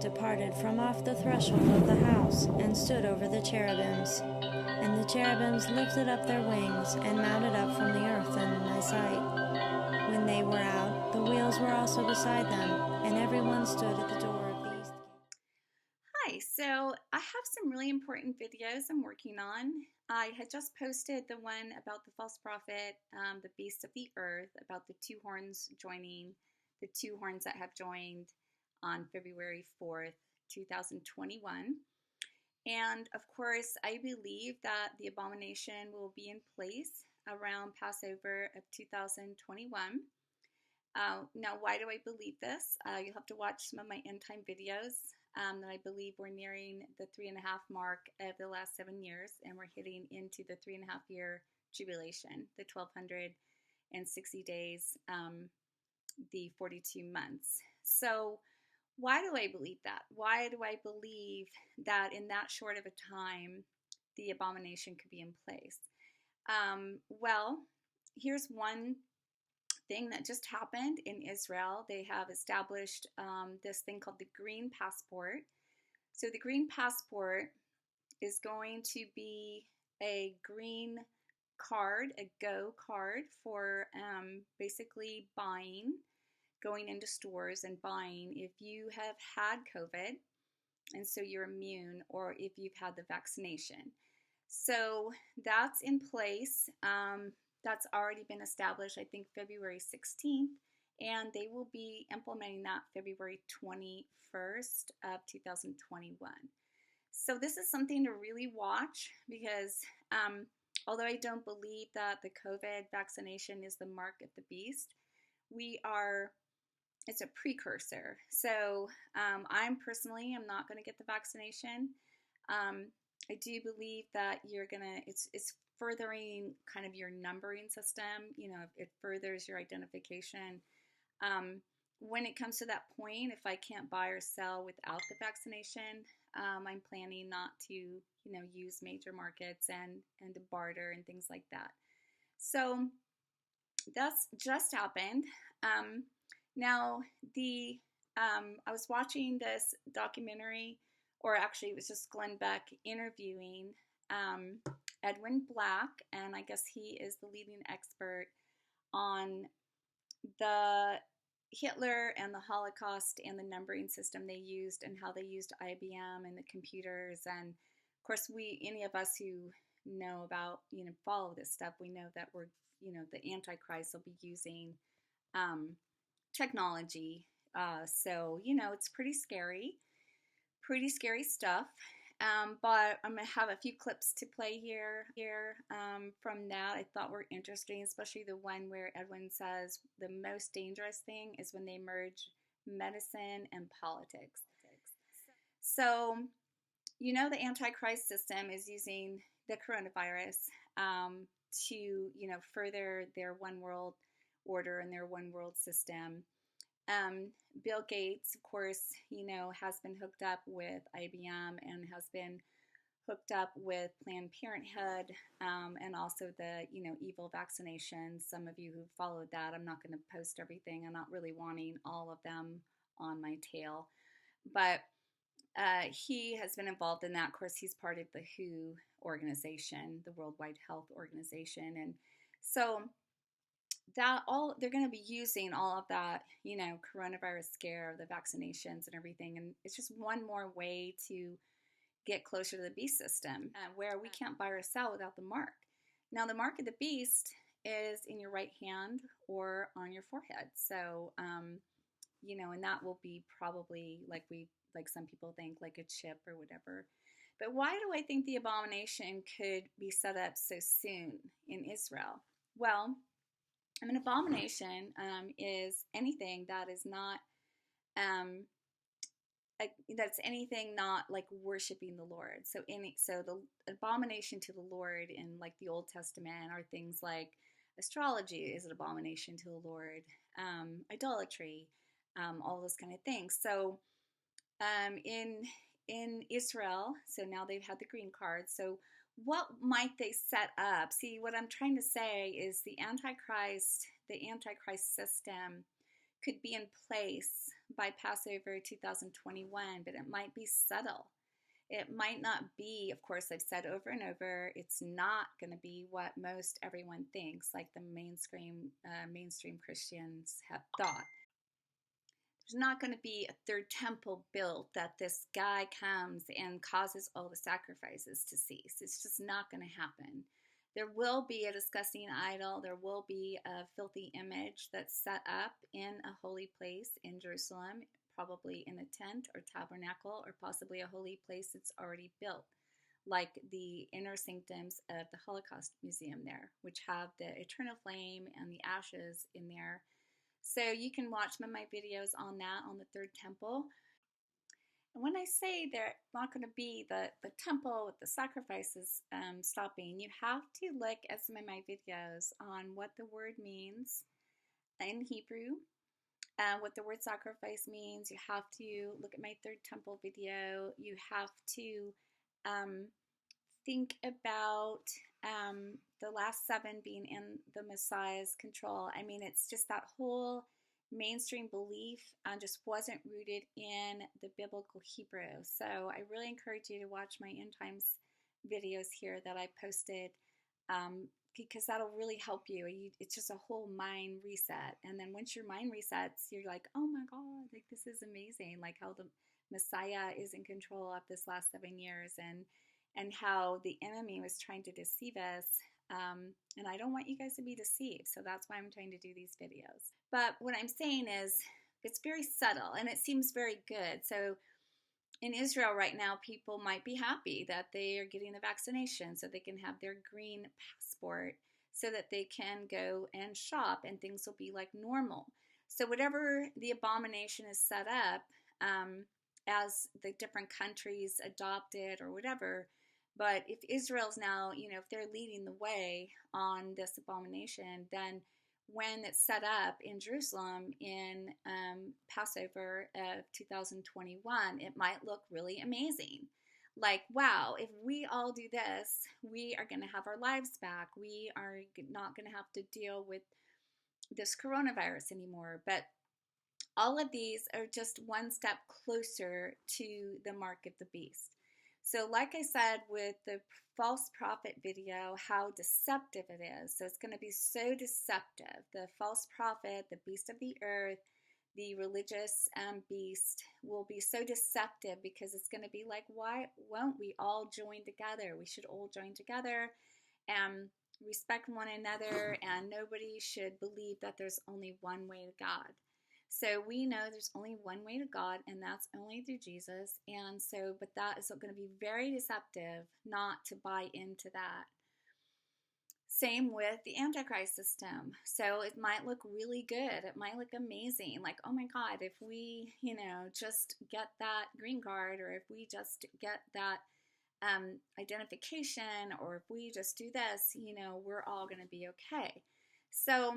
departed from off the threshold of the house, and stood over the cherubims. And the cherubims lifted up their wings, and mounted up from the earth in my sight. When they were out, the wheels were also beside them, and everyone stood at the door of the east gate. Hi, so I have some really important videos I'm working on. I had just posted the one about the false prophet, the beast of the earth, about the two horns joining, the two horns that have joined on February 4th, 2021. And of course, I believe that the abomination will be in place around Passover of 2021. Now, why do I believe this? You'll have to watch some of my end time videos. That I believe we're nearing the 3.5 mark of the last 7 years, and we're hitting into the 3.5 year tribulation, the 1260 days, the 42 months. So why do I believe that? Why do I believe that in that short of a time, the abomination could be in place? Well, here's one thing that just happened in Israel. They have established this thing called the Green Passport. So the Green Passport is going to be a green card, a go card for basically buying, going into stores and buying if you have had COVID and so you're immune, or if you've had the vaccination. So that's in place. That's already been established, I think, February 16th, and they will be implementing that February 21st of 2021. So this is something to really watch because although I don't believe that the COVID vaccination is the mark of the beast, it's a precursor. So I'm not going to get the vaccination. I do believe that it's furthering kind of your numbering system. You know, it furthers your identification. When it comes to that point, if I can't buy or sell without the vaccination, I'm planning not to, use major markets and to barter and things like that. So that's just happened. Now I was watching this documentary, or actually it was just Glenn Beck interviewing Edwin, and I guess he is the leading expert on the Hitler and the Holocaust and the numbering system they used and how they used IBM and the computers. And of course, any of us who know about, follow this stuff, we know that the Antichrist will be using technology. So, it's pretty scary stuff. But I'm going to have a few clips to play here from that I thought were interesting, especially the one where Edwin says the most dangerous thing is when they merge medicine and politics. So, the Antichrist system is using the coronavirus to, further their one world order and their one world system. Bill Gates, of course, has been hooked up with IBM and has been hooked up with Planned Parenthood and also the, evil vaccinations. Some of you who followed that, I'm not going to post everything. I'm not really wanting all of them on my tail. But he has been involved in that. Of course, he's part of the WHO organization, the Worldwide Health Organization. And so they're going to be using all of that, coronavirus scare, the vaccinations and everything. And it's just one more way to get closer to the beast system where we can't buy or sell without the mark. Now, the mark of the beast is in your right hand or on your forehead. So, and that will be probably like some people think, like a chip or whatever. But why do I think the abomination could be set up so soon in Israel? Well, an abomination is anything that is not, that's anything not like worshiping the Lord. So the abomination to the Lord in like the Old Testament are things like astrology is an abomination to the Lord, idolatry, all those kind of things. So in Israel, so now they've had the green card. So what might they set up? See, what I'm trying to say is the Antichrist system could be in place by Passover 2021, but it might be subtle. It might not be, of course, I've said over and over, it's not going to be what most everyone thinks, like the mainstream Christians have thought. There's not going to be a third temple built that this guy comes and causes all the sacrifices to cease. It's just not going to happen. There will be a disgusting idol. There will be a filthy image that's set up in a holy place in Jerusalem, probably in a tent or tabernacle, or possibly a holy place that's already built, like the inner sanctums of the Holocaust Museum there, which have the eternal flame and the ashes in there. So you can watch some of my videos on that, on the third temple. And when I say they're not going to be the temple with the sacrifices stopping, you have to look at some of my videos on what the word means in Hebrew, what the word sacrifice means. You have to look at my third temple video. You have to think about the last seven being in the Messiah's control. I mean, it's just that whole mainstream belief just wasn't rooted in the biblical Hebrew. So I really encourage you to watch my end times videos here that I posted, because that'll really help you. It's just a whole mind reset. And then once your mind resets, you're like, oh my God, like this is amazing. Like how the Messiah is in control of this last 7 years, and how the enemy was trying to deceive us. And I don't want you guys to be deceived. So that's why I'm trying to do these videos. But what I'm saying is it's very subtle and it seems very good. So in Israel right now, people might be happy that they are getting the vaccination so they can have their green passport so that they can go and shop and things will be like normal. So whatever the abomination is set up, as the different countries adopt it or whatever. But if Israel's now, if they're leading the way on this abomination, then when it's set up in Jerusalem in Passover of 2021, it might look really amazing. Like, wow, if we all do this, we are going to have our lives back. We are not going to have to deal with this coronavirus anymore. But all of these are just one step closer to the mark of the beast. So like I said with the false prophet video, how deceptive it is. So it's going to be so deceptive. The false prophet, the beast of the earth, the religious beast will be so deceptive because it's going to be like, why won't we all join together? We should all join together and respect one another, and nobody should believe that there's only one way to God. So we know there's only one way to God, and that's only through Jesus. And so, but that is going to be very deceptive not to buy into that. Same with the Antichrist system. So it might look really good. It might look amazing. Like, oh my God, if we, just get that green card, or if we just get that identification, or if we just do this, we're all going to be okay. So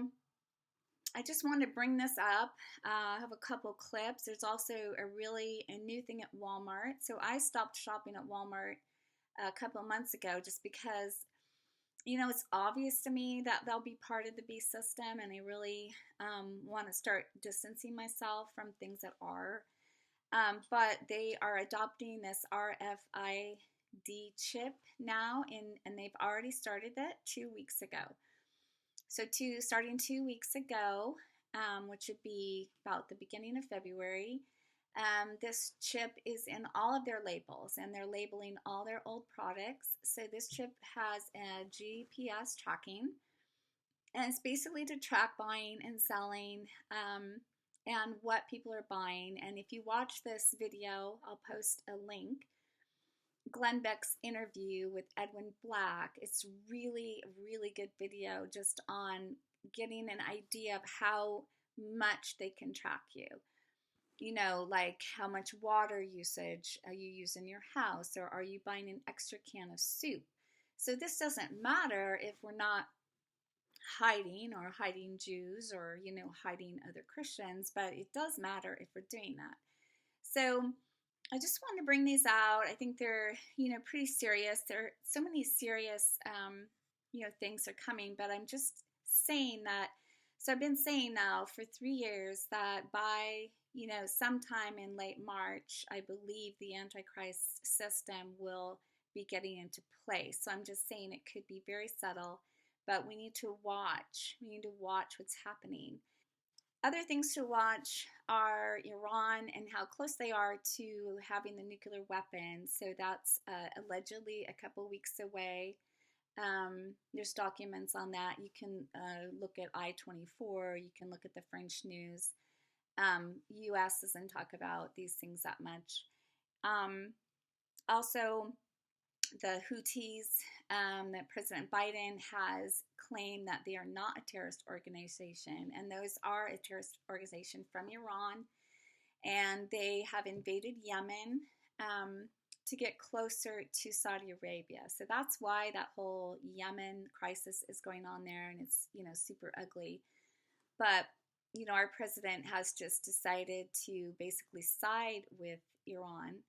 I just wanted to bring this up. I have a couple clips. There's also a new thing at Walmart. So I stopped shopping at Walmart a couple of months ago just because, it's obvious to me that they'll be part of the beast system, and I really want to start distancing myself from things that are. But they are adopting this RFID chip now, and they've already started that 2 weeks ago. So starting 2 weeks ago, which would be about the beginning of February, this chip is in all of their labels, and they're labeling all their old products. So this chip has a GPS tracking, and it's basically to track buying and selling and what people are buying. And if you watch this video, I'll post a link. Glenn Beck's interview with Edwin Black. It's really, really good video just on getting an idea of how much they can track you. Like how much water usage you use in your house, or are you buying an extra can of soup? So this doesn't matter if we're not hiding Jews or, hiding other Christians, but it does matter if we're doing that. So I just wanted to bring these out. I think they're, pretty serious. There are so many serious, things are coming, but I'm just saying that. So I've been saying now for 3 years that by, sometime in late March, I believe the Antichrist system will be getting into place. So I'm just saying it could be very subtle, but we need to watch. We need to watch what's happening. Other things to watch are Iran and how close they are to having the nuclear weapon. So that's allegedly a couple weeks away. There's documents on that. You can look at I-24. You can look at the French news. U.S. doesn't talk about these things that much. Also, the Houthis, that President Biden has claimed that they are not a terrorist organization, and those are a terrorist organization from Iran, and they have invaded Yemen to get closer to Saudi Arabia. So that's why that whole Yemen crisis is going on there, and it's super ugly. But our president has just decided to basically side with Iran.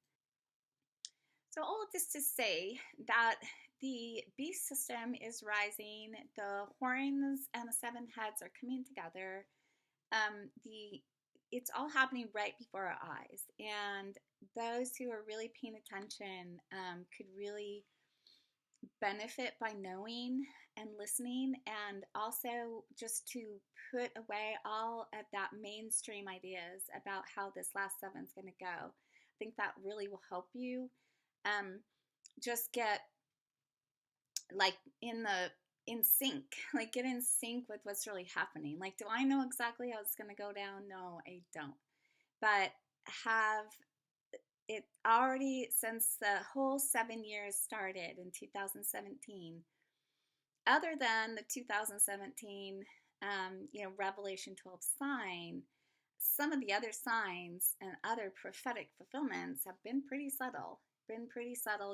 So all of this to say that the beast system is rising, the horns and the seven heads are coming together. It's all happening right before our eyes, and those who are really paying attention could really benefit by knowing and listening, and also just to put away all of that mainstream ideas about how this last seven is going to go. I think that really will help you just get in sync, get in sync with what's really happening. Do I know exactly how it's going to go down? No, I don't. But have it already, since the whole 7 years started in 2017, other than the 2017, Revelation 12 sign, some of the other signs and other prophetic fulfillments have been pretty subtle,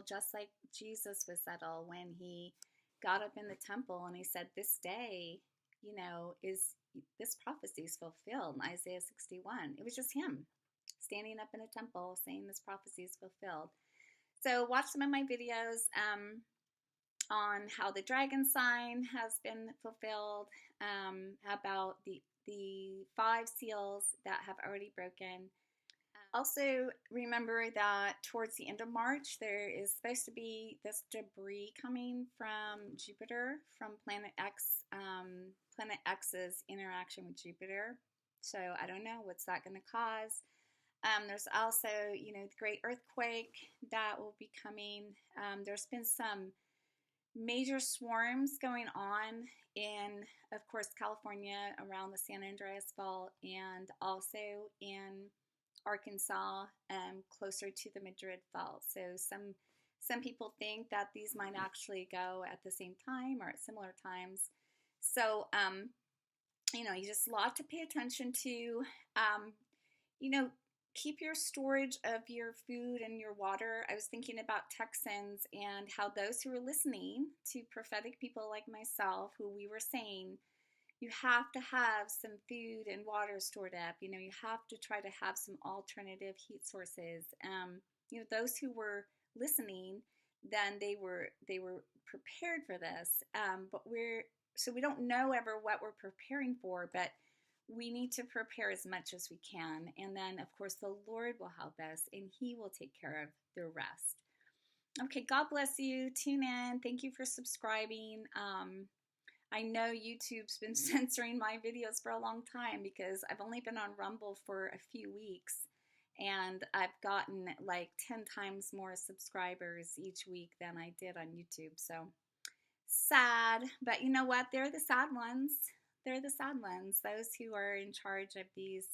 just like Jesus was subtle when he got up in the temple and he said, this day, this prophecy is fulfilled in Isaiah 61. It was just him standing up in a temple saying this prophecy is fulfilled. So watch some of my videos on how the dragon sign has been fulfilled, about the 5 seals that have already broken. Also, remember that towards the end of March, there is supposed to be this debris coming from Jupiter, from Planet X, Planet X's interaction with Jupiter. So I don't know what's that going to cause. There's also, the great earthquake that will be coming. There's been some major swarms going on in, of course, California around the San Andreas Fault, and also in Arkansas, closer to the Madrid Fault. So some people think that these might actually go at the same time or at similar times. So, you just a lot to pay attention to. Keep your storage of your food and your water. I was thinking about Texans and how those who are listening to prophetic people like myself, who we were saying, you have to have some food and water stored up. You have to try to have some alternative heat sources. Those who were listening, then they were prepared for this. But we don't know ever what we're preparing for, but we need to prepare as much as we can. And then, of course, the Lord will help us, and He will take care of the rest. Okay, God bless you. Tune in. Thank you for subscribing. I know YouTube's been censoring my videos for a long time because I've only been on Rumble for a few weeks, and I've gotten 10 times more subscribers each week than I did on YouTube. So sad, but you know what? They're the sad ones. They're the sad ones. Those who are in charge of these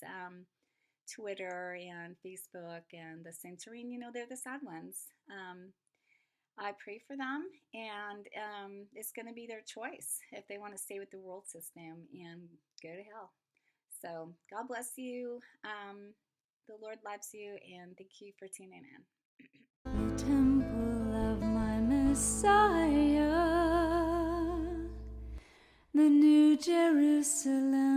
Twitter and Facebook and the censoring, they're the sad ones. I pray for them, and it's going to be their choice if they want to stay with the world system and go to hell. So God bless you. The Lord loves you, and thank you for tuning in. The temple of my Messiah, the New Jerusalem.